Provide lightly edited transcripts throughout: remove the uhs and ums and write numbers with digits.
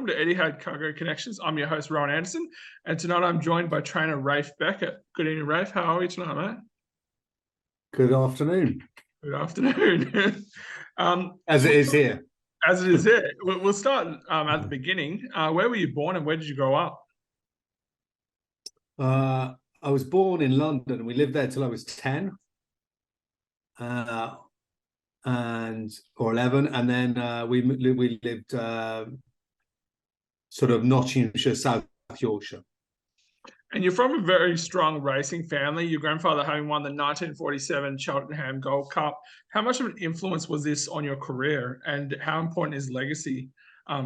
welcome to Etihad Cargo Connections. I'm your host, Rowan Anderson, and tonight I'm joined by trainer Rafe Beckett. Good evening, Rafe. How are we tonight, mate? Good afternoon. Good afternoon. As it is here. As it is here. We'll start at the beginning. Where were you born and where did you grow up? I was born in London. We lived there till I was 10 or 11, and then we lived sort of Nottinghamshire, South Yorkshire. And you're from a very strong racing family. Your grandfather having won the 1947 Cheltenham Gold Cup. How much of an influence was this on your career, and how important is legacy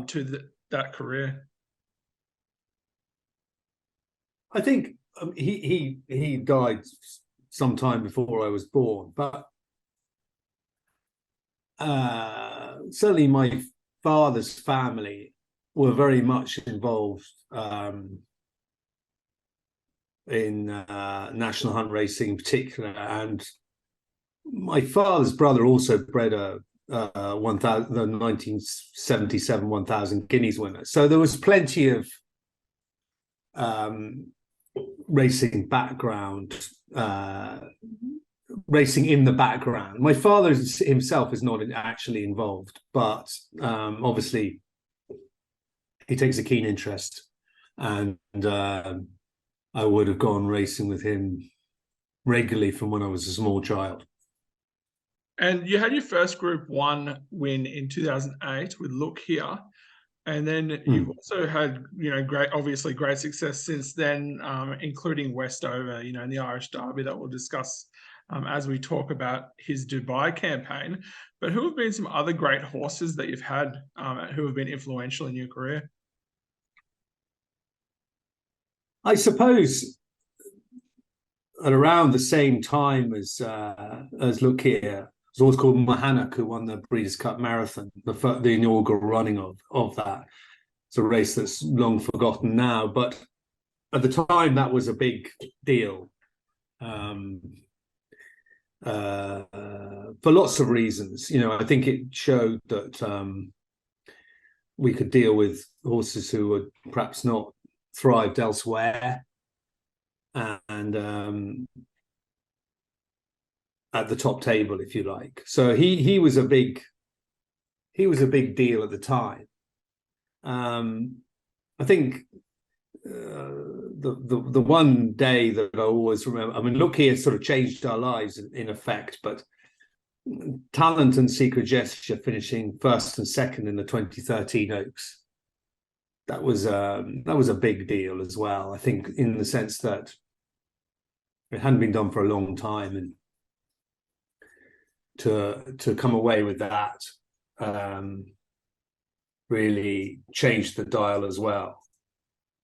to that career? I think he died sometime before I was born, but certainly my father's family were very much involved in national hunt racing in particular, and my father's brother also bred the 1977 1000 Guineas winner. So there was plenty of racing background, racing in the background. My father himself is not actually involved, but obviously he takes a keen interest, and I would have gone racing with him regularly from when I was a small child. And you had your first Group 1 win in 2008 with Look Here. And then you've also had, obviously great success since then, including Westover, in the Irish Derby that we'll discuss as we talk about his Dubai campaign. But who have been some other great horses that you've had who have been influential in your career? I suppose at around the same time as Look Here, it was always called Mohanuk, who won the Breeders' Cup Marathon, the inaugural running of that. It's a race that's long forgotten now, but at the time that was a big deal for lots of reasons. I think it showed that we could deal with horses who were perhaps not thrived elsewhere, and at the top table, if you like. So he was a big deal at the time. I think the one day that I always remember, I mean, Look Here sort of changed our lives in effect, but Talent and Secret Gesture finishing first and second in the 2013 Oaks, that was a big deal as well. I think in the sense that it hadn't been done for a long time, and to come away with that really changed the dial as well.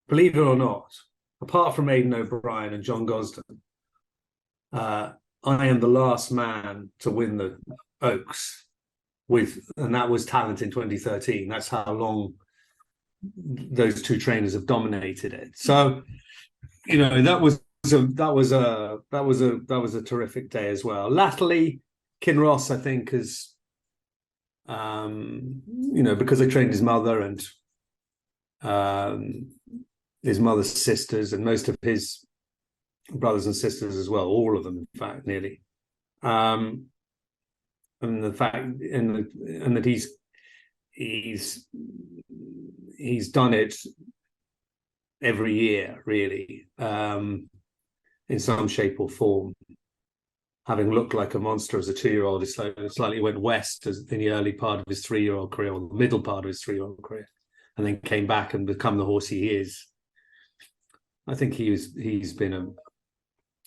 Believe it or not, apart from Aidan O'Brien and John Gosden, I am the last man to win the Oaks and that was Talent in 2013. That's how long those two trainers have dominated it. So, that was a terrific day as well. Latterly, Kinross, I think, is because I trained his mother and his mother's sisters and most of his brothers and sisters as well, all of them, in fact, nearly. And the fact and that he's done it every year, really, in some shape or form. Having looked like a monster as a 2-year-old, he slightly went west in the early part of his 3-year-old career, or the middle part of his 3-year-old career, and then came back and become the horse he is. I think he's been a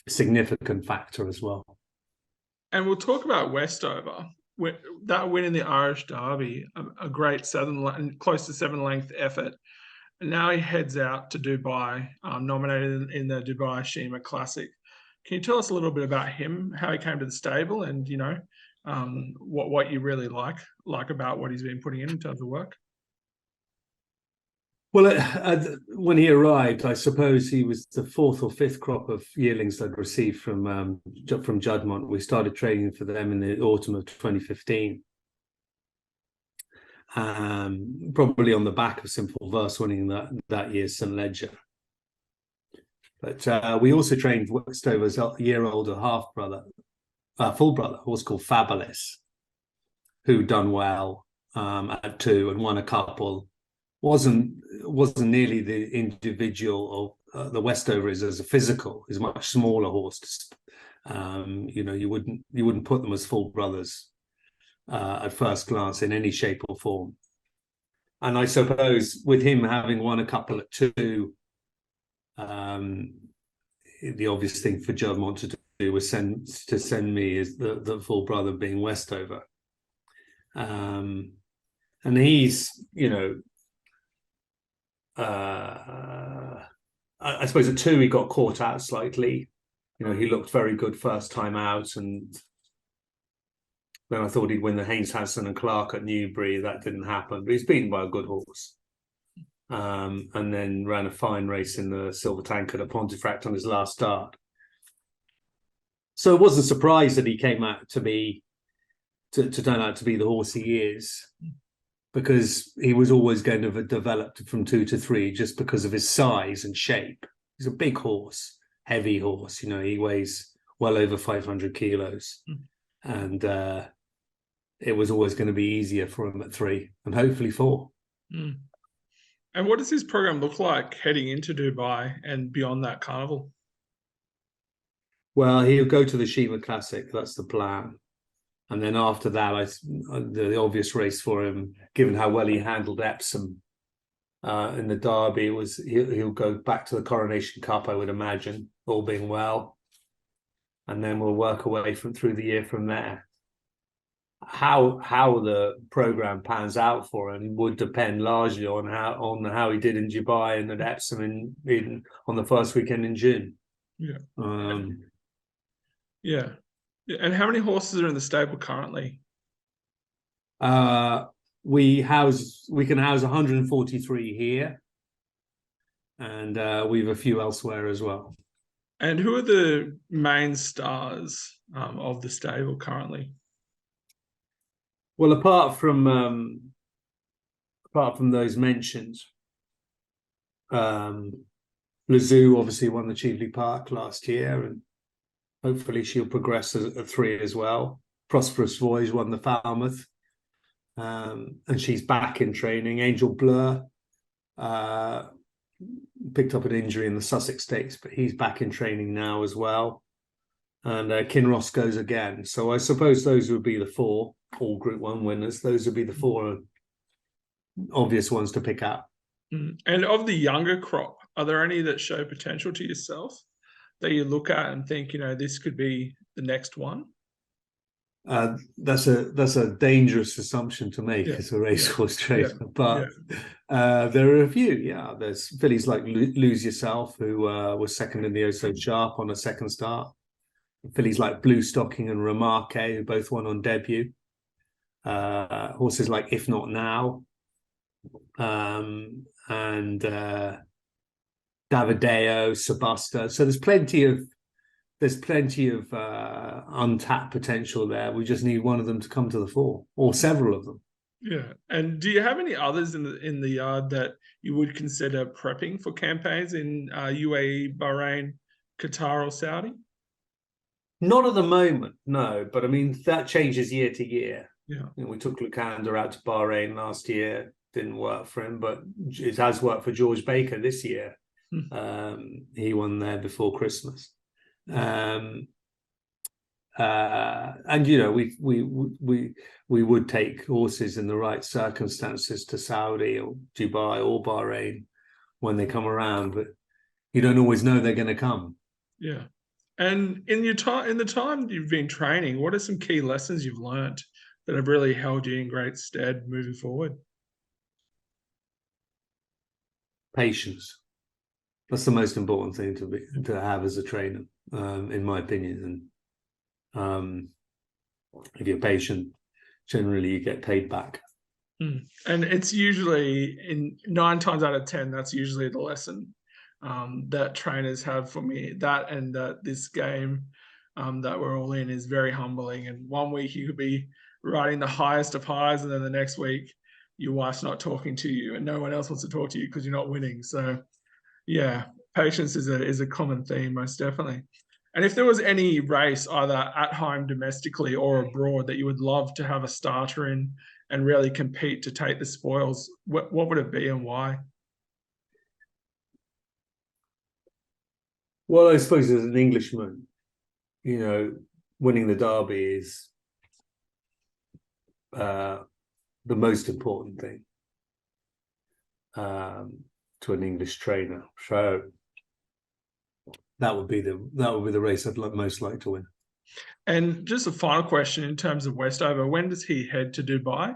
significant factor as well. And we'll talk about Westover. That win in the Irish Derby, a great close to 7-length effort. And now he heads out to Dubai, nominated in the Dubai Sheema Classic. Can you tell us a little bit about him, how he came to the stable, and what you really like about what he's been putting in terms of work? Well, when he arrived, I suppose he was the 4th or 5th crop of yearlings I'd received from Juddmonte. We started training for them in the autumn of 2015. probably on the back of Simple Verse winning that year's St. Ledger. But we also trained Westover's year older half brother, full brother, a horse called Fabulous, who done well at 2 and won a couple. Wasn't nearly the individual of the Westover is as a physical. Is a much smaller horse. You wouldn't put them as full brothers at first glance in any shape or form. And I suppose with him having won a couple at 2, the obvious thing for Juddmonte to do was send me as the full brother being Westover. And he's, I suppose at 2 he got caught out slightly. He looked very good first time out, and then I thought he'd win the Haynes Hanson and Clark at Newbury. That didn't happen, but he's beaten by a good horse. And then ran a fine race in the Silver Tankard at Pontefract on his last start. So it wasn't surprised that he came out to turn out to be the horse he is, because he was always going to have developed from 2 to 3 just because of his size and shape. He's a big horse, heavy horse. He weighs well over 500 kilos. And it was always going to be easier for him at 3 and hopefully 4. And what does his program look like heading into Dubai and beyond that carnival? Well, he'll go to the Sheema Classic. That's the plan. And then after that, the obvious race for him, given how well he handled Epsom in the Derby, was he'll go back to the Coronation Cup, I would imagine, all being well. And then we'll work away through the year from there. How the program pans out for him would depend largely on how he did in Dubai and at Epsom on the first weekend in June. Yeah. Yeah. And how many horses are in the stable currently? We can house 143 here, and we have a few elsewhere as well. And who are the main stars of the stable currently? Well, apart from those mentioned, Lazoo obviously won the Cheveley Park last year, and hopefully she'll progress at 3 as well. Prosperous Voyage won the Falmouth, and she's back in training. Angel Blur picked up an injury in the Sussex Stakes, but he's back in training now as well. And Kinross goes again. So I suppose those would be the 4 all Group 1 winners. Those would be the 4 obvious ones to pick out. And of the younger crop, are there any that show potential to yourself that you look at and think, this could be the next one? That's a dangerous assumption to make as a racehorse trainer, but there are a few. Yeah, there's fillies like Lose Yourself, who was second in the Oh So Sharp on a second start. Fillies like Blue Stocking and Remarque, who both won on debut. Horses like If Not Now, and Davideo, Sabusta. So there's plenty of untapped potential there. We just need one of them to come to the fore, or several of them. Yeah. And do you have any others in the yard that you would consider prepping for campaigns in UAE, Bahrain, Qatar, or Saudi? Not at the moment, no. But I mean, that changes year to year. Yeah. We took Lucander out to Bahrain last year. Didn't work for him, but it has worked for George Baker this year. He won there before Christmas. And we would take horses in the right circumstances to Saudi or Dubai or Bahrain when they come around, but you don't always know they're going to come. Yeah. And in the time you've been training, what are some key lessons you've learned that have really held you in great stead moving forward? Patience. That's the most important thing to have as a trainer, in my opinion. And if you're patient, generally you get paid back. And it's usually 9 times out of 10, that's usually the lesson that trainers have for me. That and that this game that we're all in is very humbling. And one week you could be riding the highest of highs, and then the next week your wife's not talking to you and no one else wants to talk to you because you're not winning. So yeah, patience is a common theme, most definitely. And if there was any race, either at home domestically or abroad, that you would love to have a starter in and really compete to take the spoils, what would it be and why? Well, I suppose as an Englishman, winning the Derby is the most important thing to an English trainer. So that would be the race I'd most like to win. And just a final question in terms of Westover, when does he head to Dubai?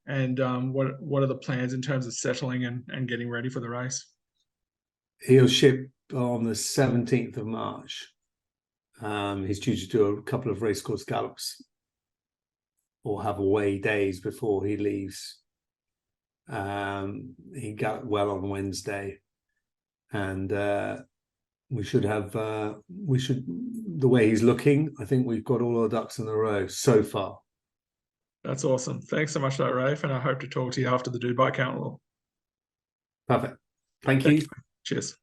And what are the plans in terms of settling and getting ready for the race? He'll ship on the 17th of March. He's due to do a couple of racecourse gallops or have away days before he leaves. He galloped well on Wednesday, and the way he's looking, I think we've got all our ducks in a row so far. That's awesome. Thanks so much for that, Rafe, and I hope to talk to you after the Dubai Count Law. Perfect. Thank you. Cheers.